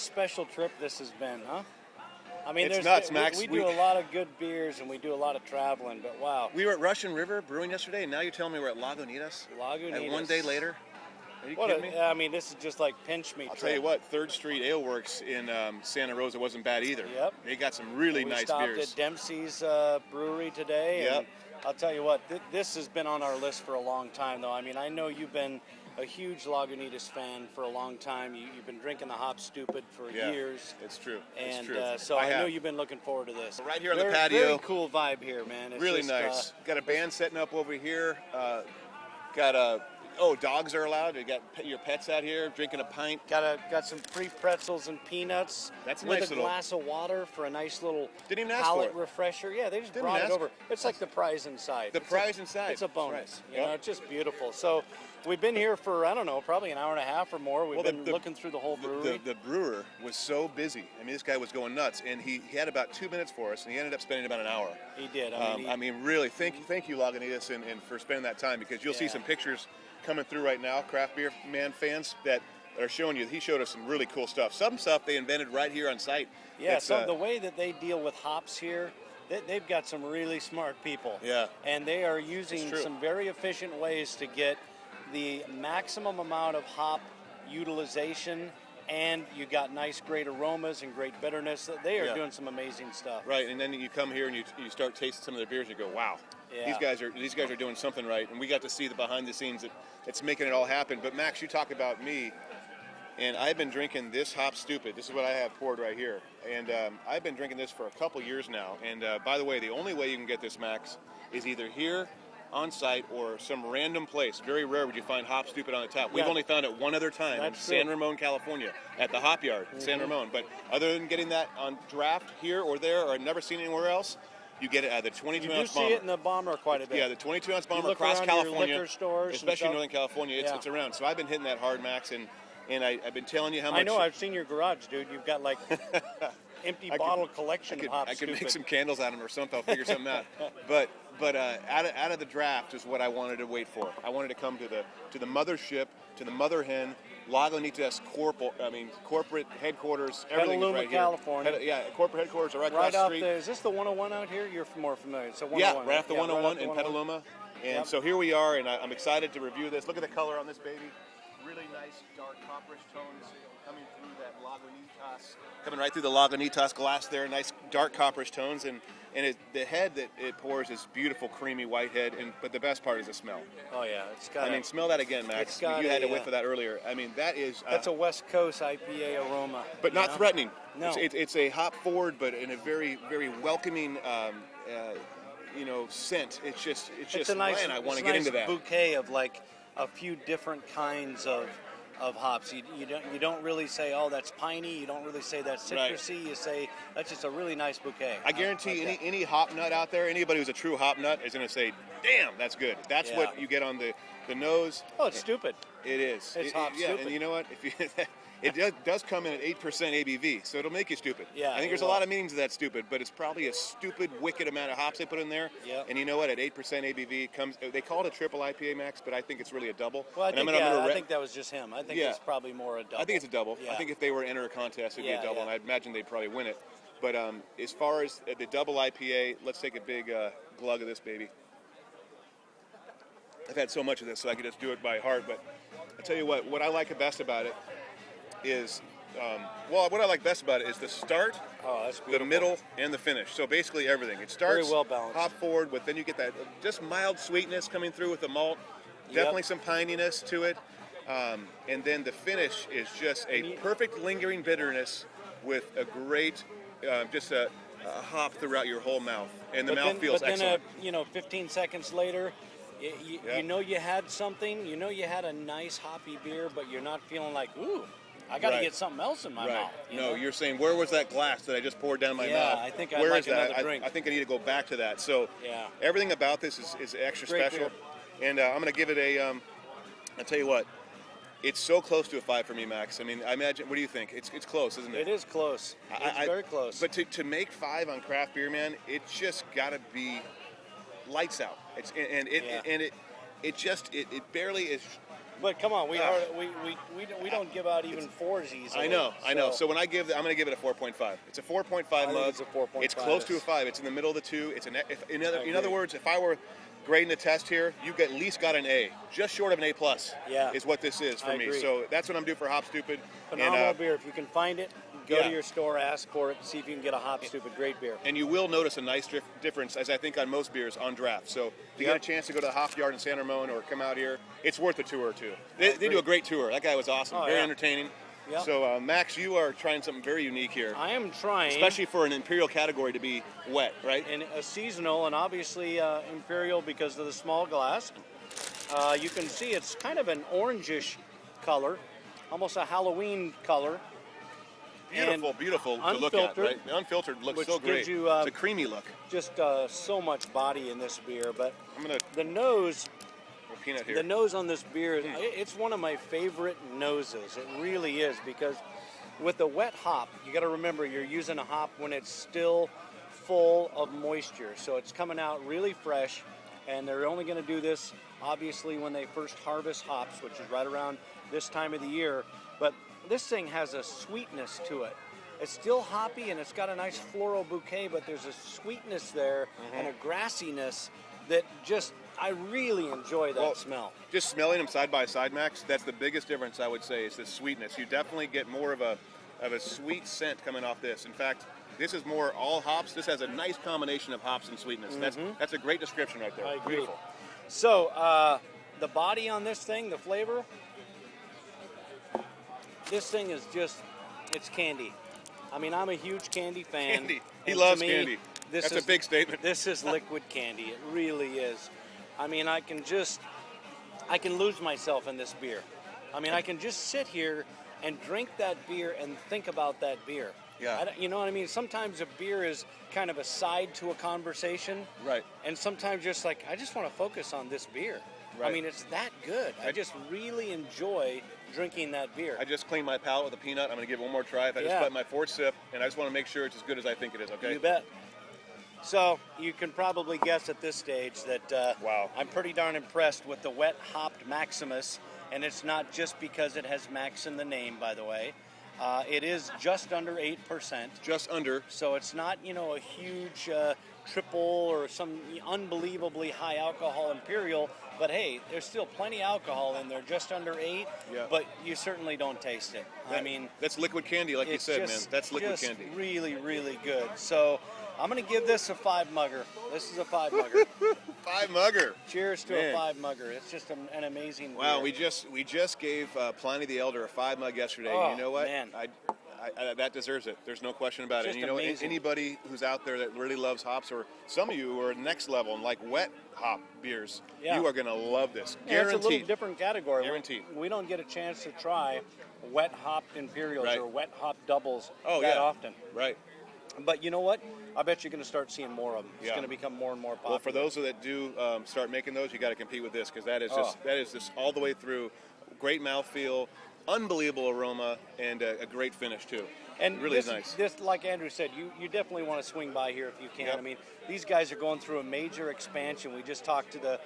special trip this has been, huh? I mean, it's nuts, Max. We do a lot of good beers and we do a lot of traveling, but wow. We were at Russian River Brewing yesterday, and now you're telling me we're at Lagunitas? Lagunitas. And one day later? Are you kidding me? I mean, this is just like pinch me. I'll tell you what, 3rd Street Ale Works in Santa Rosa wasn't bad either. Yep. They got some really nice beers. We stopped at Dempsey's Brewery today. Yep. And I'll tell you what, this has been on our list for a long time, though. I mean, I know you've been a huge Lagunitas fan for a long time. You've been drinking the Hop Stupid for years. It's true. And it's true. So I know you've been looking forward to this. Right here on the patio. Very cool vibe here, man. It's really just, nice. Got a band setting up over here. Dogs are allowed. You got your pets out here drinking a pint. Got some free pretzels and peanuts. That's with nice a glass of water for a nice little Didn't even ask palate for it. refresher. Yeah, they just Didn't brought it ask. over. It's like the prize inside. Inside. It's a bonus. Right. You know, it's just beautiful. So we've been here for, I don't know, probably an hour and a half or more. We've been looking through the whole brewery. The brewer was so busy. I mean, this guy was going nuts, and he had about 2 minutes for us, and he ended up spending about an hour. He did. I mean, really, thank you, Lagunitas, and for spending that time, because you'll see some pictures coming through right now, Craft Beer Man fans that are showing you. He showed us some really cool stuff. Some stuff they invented right here on site. Yeah, so the way that they deal with hops here, they've got some really smart people. Yeah. And they are using some very efficient ways to get the maximum amount of hop utilization, and you got nice, great aromas and great bitterness. They are doing some amazing stuff. Right, and then you come here and you start tasting some of their beers and you go, wow. Yeah. These guys are doing something right, and we got to see the behind the scenes that's making it all happen. But Max, you talk about me, and I've been drinking this Hop Stupid. This is what I have poured right here, and I've been drinking this for a couple years now. And by the way, the only way you can get this, Max, is either here on site or some random place. Very rare would you find Hop Stupid on the tap. We've only found it one other time in San Ramon, California, at the Hop Yard in San Ramon. But other than getting that on draft here or there, or I've never seen it anywhere else, you get it out of the 22-ounce bomber. You do see it in the bomber quite a bit. Yeah, the 22-ounce bomber across California, liquor stores, especially in Northern California, it's around. So I've been hitting that hard, Max, and I've been telling you how much. I know. I've seen your garage, dude. You've got like empty bottle collection of Hop I Stupid. could make some candles out of them or something. I'll figure something out. But out of the draft is what I wanted to wait for. I wanted to come to the mothership, to the mother hen, Lagunitas corporate headquarters. Everything Petaluma, is right here. California. Corporate headquarters are right across the street. Is this the 101 out here? You're more familiar. It's a 101. Yeah, right off the 101 right in Petaluma. And so here we are, and I'm excited to review this. Look at the color on this baby. Really nice dark copperish tones coming through that Lagunitas. Coming right through the Lagunitas glass there. Nice dark copperish tones. And the head that it pours is beautiful, creamy white head. But the best part is the smell. Oh, yeah. Smell that again, Max. You had a whiff of that earlier. I mean, that is... that's a West Coast IPA aroma. But not threatening. No. It's a hop forward, but in a very, very welcoming... scent. It's just a nice, man, I want to get into that bouquet of like a few different kinds of hops. You don't really say, oh, that's piney. You don't really say that's citrusy. Right. You say that's just a really nice bouquet. I guarantee any hop nut out there, anybody who's a true hop nut is going to say, damn, that's good. That's what you get on the nose. Oh, it's stupid. It is. It's hop stupid. And you know what? It does come in at 8% ABV, so it'll make you stupid. Yeah, I think there's a lot of meanings to that stupid, but it's probably a stupid, wicked amount of hops they put in there. Yeah. And you know what? At 8% ABV comes. They call it a triple IPA, Max, but I think it's really a double. Well, I think that was just him. I think it's probably more a double. I think it's a double. Yeah. I think if they were to enter a contest, it'd be a double, and I'd imagine they'd probably win it. But as far as the double IPA, let's take a big glug of this baby. I've had so much of this, so I could just do it by heart. But I tell you what I like best about it is. What I like best about it is the start, the middle, and the finish. So basically everything. It starts very well balanced, hop forward, but then you get that just mild sweetness coming through with the malt. Definitely some pininess to it. And then the finish is just a perfect lingering bitterness with a great, just a hop throughout your whole mouth. And the mouth feels excellent. But then, 15 seconds later, you know you had something. You know you had a nice hoppy beer, but you're not feeling like, ooh, I got to get something else in my mouth. You're saying, where was that glass that I just poured down my mouth? Yeah, I think I'd like another drink. I think I need to go back to that. So everything about this is extra special. And I'm going to give it I'll tell you what, it's so close to a 5 for me, Max. I mean, I imagine, what do you think? It's close, isn't it? It is close. It's very close. But to make 5 on craft beer, man, it's just got to be lights out. It barely is But come on, we don't give out even 4s easily. I know. So when I'm going to give it a 4.5. It's a 4.5 mug. It's a 4.5. It's close to a 5. It's in the middle of the two. It's in other words, if I were grading a test here, you at least got an A, just short of an A+. Yeah. Is what this is for me. Agree. So that's what I'm doing for Hop Stupid. Phenomenal beer. If you can find it, go to your store, ask for it, see if you can get a Hop Stupid. Great beer. And you will notice a nice difference, as I think on most beers, on draft. So if you get a chance to go to the Hop Yard in San Ramon or come out here, it's worth a tour too. They do a great tour. That guy was awesome. Very entertaining. Yep. So, Max, you are trying something very unique here. I am trying. Especially for an Imperial category to be wet, right? And a seasonal, and obviously Imperial because of the small glass. You can see it's kind of an orangish color, almost a Halloween color. Beautiful to look at, right? The unfiltered looks so great. You, it's a creamy look. Just so much body in this beer, but the peanut here. The nose on this beer, it's one of my favorite noses. It really is, because with the wet hop, you got to remember you're using a hop when it's still full of moisture. So it's coming out really fresh, and they're only going to do this, obviously, when they first harvest hops, which is right around this time of the year. But this thing has a sweetness to it. It's still hoppy, and it's got a nice floral bouquet, but there's a sweetness there and a grassiness that I really enjoy that smell. Just smelling them side by side, Max, that's the biggest difference, I would say, is the sweetness. You definitely get more of a sweet scent coming off this. In fact, this is more all hops. This has a nice combination of hops and sweetness. That's a great description right there. I agree. Beautiful. So, the body on this thing, the flavor, this thing is it's candy. I mean, I'm a huge candy fan. Candy. He loves candy. That's a big statement. This is liquid candy. It really is. I mean, I can lose myself in this beer. I mean, I can just sit here and drink that beer and think about that beer. Yeah. You know what I mean? Sometimes a beer is kind of a side to a conversation. Right. And sometimes just like, I just want to focus on this beer. Right. I mean, it's that good. I just really enjoy drinking that beer. I just cleaned my palate with a peanut. I'm going to give it one more try. I just put my fourth sip, and I just want to make sure it's as good as I think it is, okay? You bet. So you can probably guess at this stage that I'm pretty darn impressed with the wet hopped Maximus, and it's not just because it has Max in the name, by the way. It is just under 8%. Just under. So it's not, a huge triple or some unbelievably high alcohol Imperial, but hey, there's still plenty of alcohol in there, just under 8, but you certainly don't taste it. That's liquid candy, like you said, man. That's liquid candy. Really, really good. So I'm going to give this a 5-mugger. This is a 5-mugger. 5-mugger. Cheers to a 5-mugger. It's just an amazing beer. Wow, we just gave Pliny the Elder a 5-mug yesterday. Oh, you know what? Man. I that deserves it. There's no question about it. And amazing. Anybody who's out there that really loves hops, or some of you who are next level and like wet hop beers, you are going to love this. Guaranteed. It's a little different category. Guaranteed. We don't get a chance to try wet hopped Imperials or wet hop doubles often. Right. But you know what? I bet you're going to start seeing more of them. It's going to become more and more popular. Well, for those that do start making those, you got to compete with this, because that is just all the way through. Great mouthfeel, unbelievable aroma, and a great finish too. And really nice. This, like Andrew said, you definitely want to swing by here if you can. Yep. I mean, these guys are going through a major expansion. We just talked to the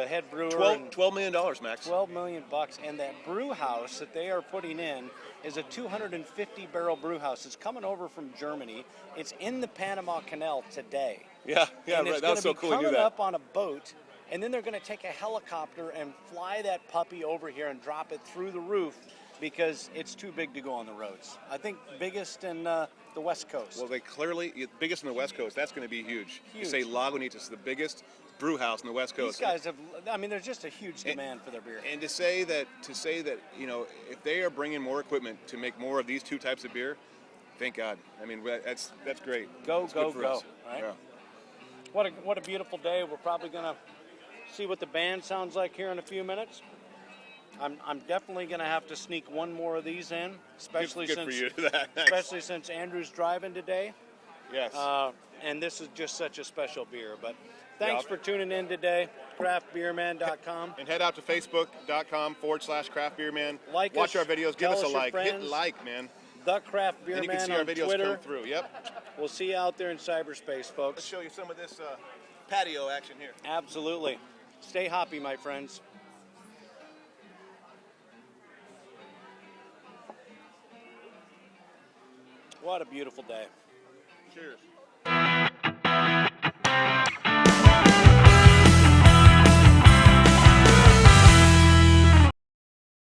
head brewer. $12 million, Max. $12 million, and that brew house that they are putting in is a 250-barrel brew house. It's coming over from Germany. It's in the Panama Canal today. Yeah, and right. That's so cool. It's coming up on a boat, and then they're going to take a helicopter and fly that puppy over here and drop it through the roof, because it's too big to go on the roads. I think biggest in the West Coast. Well, they clearly, biggest in the West Coast, that's going to be huge. You say Lagunitas, the biggest brew house in the West Coast. These guys there's just a huge demand for their beer. And to say that, if they are bringing more equipment to make more of these two types of beer, thank God. I mean, that's great. Go. Us. Right? Yeah. What a beautiful day. We're probably going to see what the band sounds like here in a few minutes. I'm definitely going to have to sneak one more of these in, especially since Andrew's driving today. Yes. And this is just such a special beer. But thanks for tuning in today, craftbeerman.com. And head out to facebook.com/craftbeerman. Watch our videos. Give us a like. Friends. Hit like, man. The Craft Beer and you Man can see our on videos Twitter. come through. Yep. We'll see you out there in cyberspace, folks. Let's show you some of this patio action here. Absolutely. Stay hoppy, my friends. What a beautiful day. Cheers.